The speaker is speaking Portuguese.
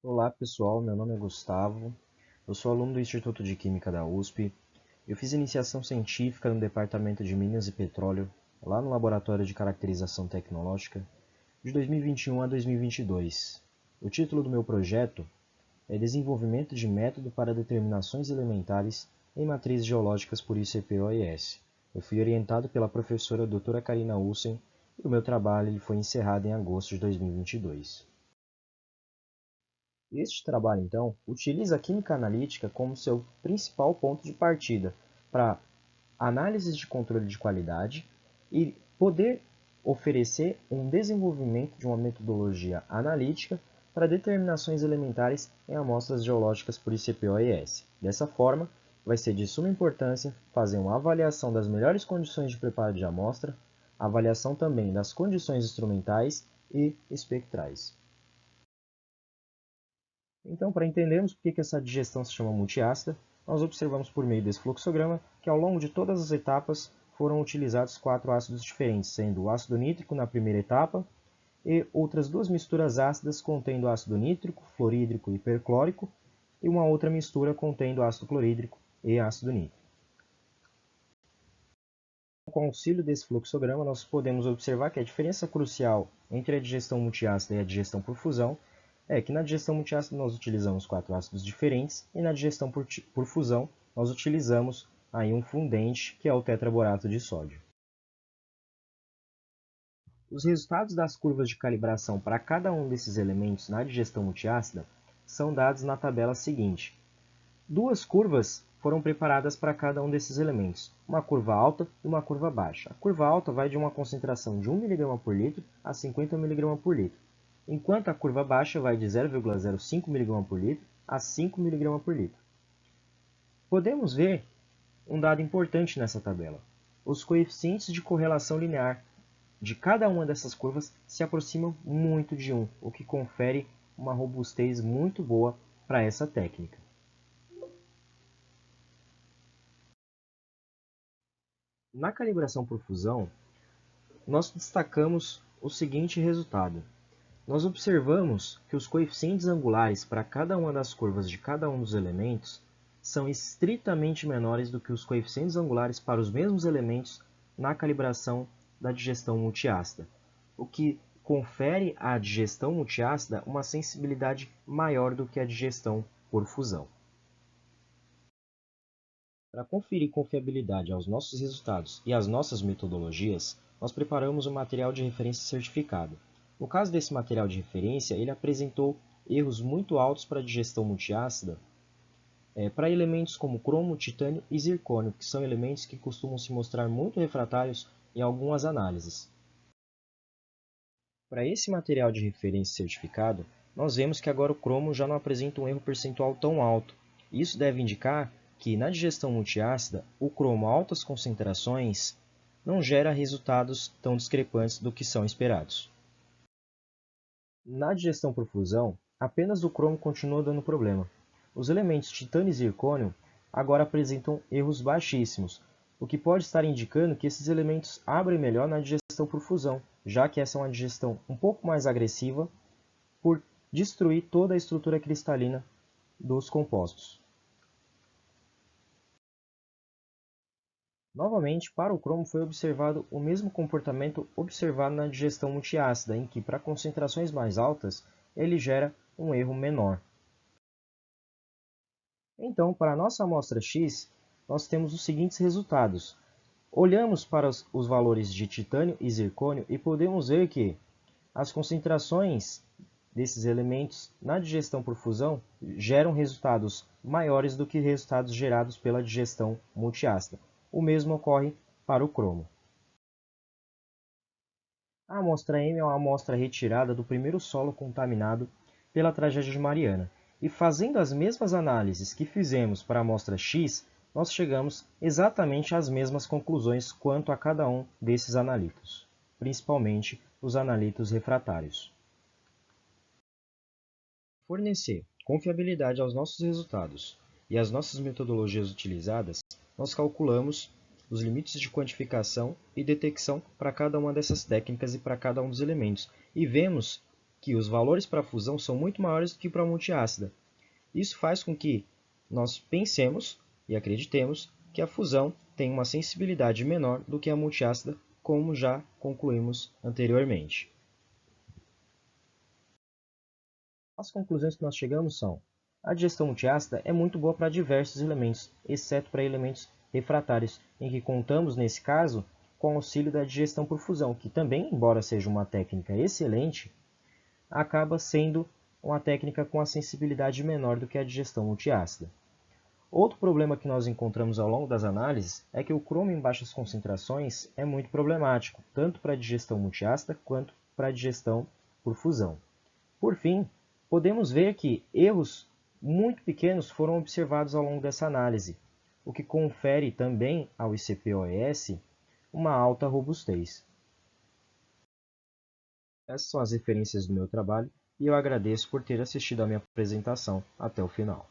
Olá pessoal, meu nome é Gustavo, eu sou aluno do Instituto de Química da USP. Eu fiz iniciação científica no Departamento de Minas e Petróleo, lá no Laboratório de Caracterização Tecnológica, de 2021 a 2022. O título do meu projeto é Desenvolvimento de método para determinações elementares em matrizes geológicas por ICP-OIS. Eu fui orientado pela professora doutora Karina Ussen e o meu trabalho foi encerrado em agosto de 2022. Este trabalho, então, utiliza a química analítica como seu principal ponto de partida para análises de controle de qualidade e poder oferecer um desenvolvimento de uma metodologia analítica para determinações elementares em amostras geológicas por ICP-OIS. Dessa forma, vai ser de suma importância fazer uma avaliação das melhores condições de preparo de amostra, avaliação também das condições instrumentais e espectrais. Então, para entendermos por que essa digestão se chama multiácida, nós observamos por meio desse fluxograma que ao longo de todas as etapas foram utilizados 4 ácidos diferentes, sendo o ácido nítrico na primeira etapa e outras 2 misturas ácidas contendo ácido nítrico, fluorídrico e perclórico, e uma outra mistura contendo ácido clorídrico e ácido nítrico. Com o auxílio desse fluxograma, nós podemos observar que a diferença crucial entre a digestão multiácida e a digestão por fusão é que na digestão multiácida nós utilizamos 4 ácidos diferentes e na digestão por fusão nós utilizamos aí um fundente, que é o tetraborato de sódio. Os resultados das curvas de calibração para cada um desses elementos na digestão multiácida são dados na tabela seguinte. Duas curvas foram preparadas para cada um desses elementos, uma curva alta e uma curva baixa. A curva alta vai de uma concentração de 1 mg por litro a 50 mg por litro, enquanto a curva baixa vai de 0,05 mg por litro a 5 mg por litro. Podemos ver um dado importante nessa tabela. Os coeficientes de correlação linear de cada uma dessas curvas se aproximam muito de 1, o que confere uma robustez muito boa para essa técnica. Na calibração por fusão, nós destacamos o seguinte resultado. Nós observamos que os coeficientes angulares para cada uma das curvas de cada um dos elementos são estritamente menores do que os coeficientes angulares para os mesmos elementos na calibração da digestão multiácida, o que confere à digestão multiácida uma sensibilidade maior do que a digestão por fusão. Para conferir confiabilidade aos nossos resultados e às nossas metodologias, nós preparamos um material de referência certificado. No caso desse material de referência, ele apresentou erros muito altos para a digestão multiácida para elementos como cromo, titânio e zircônio, que são elementos que costumam se mostrar muito refratários em algumas análises. Para esse material de referência certificado, nós vemos que agora o cromo já não apresenta um erro percentual tão alto. Isso deve indicar que na digestão multiácida, o cromo a altas concentrações não gera resultados tão discrepantes do que são esperados. Na digestão por fusão, apenas o cromo continua dando problema. Os elementos titânio e zircônio agora apresentam erros baixíssimos, o que pode estar indicando que esses elementos abrem melhor na digestão por fusão, já que essa é uma digestão um pouco mais agressiva por destruir toda a estrutura cristalina dos compostos. Novamente, para o cromo foi observado o mesmo comportamento observado na digestão multiácida, em que para concentrações mais altas ele gera um erro menor. Então, para a nossa amostra X, nós temos os seguintes resultados. Olhamos para os valores de titânio e zircônio e podemos ver que as concentrações desses elementos na digestão por fusão geram resultados maiores do que resultados gerados pela digestão multiácida. O mesmo ocorre para o cromo. A amostra M é uma amostra retirada do primeiro solo contaminado pela tragédia de Mariana. E fazendo as mesmas análises que fizemos para a amostra X, nós chegamos exatamente às mesmas conclusões quanto a cada um desses analitos, principalmente os analitos refratários. Fornecer confiabilidade aos nossos resultados e às nossas metodologias utilizadas, nós calculamos os limites de quantificação e detecção para cada uma dessas técnicas e para cada um dos elementos, e vemos que os valores para a fusão são muito maiores do que para a multiácida. Isso faz com que nós pensemos e acreditemos que a fusão tem uma sensibilidade menor do que a multiácida, como já concluímos anteriormente. As conclusões que nós chegamos são: a digestão multiácida é muito boa para diversos elementos, exceto para elementos refratários, em que contamos, nesse caso, com o auxílio da digestão por fusão, que também, embora seja uma técnica excelente, acaba sendo uma técnica com a sensibilidade menor do que a digestão multiácida. Outro problema que nós encontramos ao longo das análises é que o cromo em baixas concentrações é muito problemático, tanto para a digestão multiácida quanto para a digestão por fusão. Por fim, podemos ver que erros muito pequenos foram observados ao longo dessa análise, o que confere também ao ICP-OES uma alta robustez. Essas são as referências do meu trabalho e eu agradeço por ter assistido à minha apresentação até o final.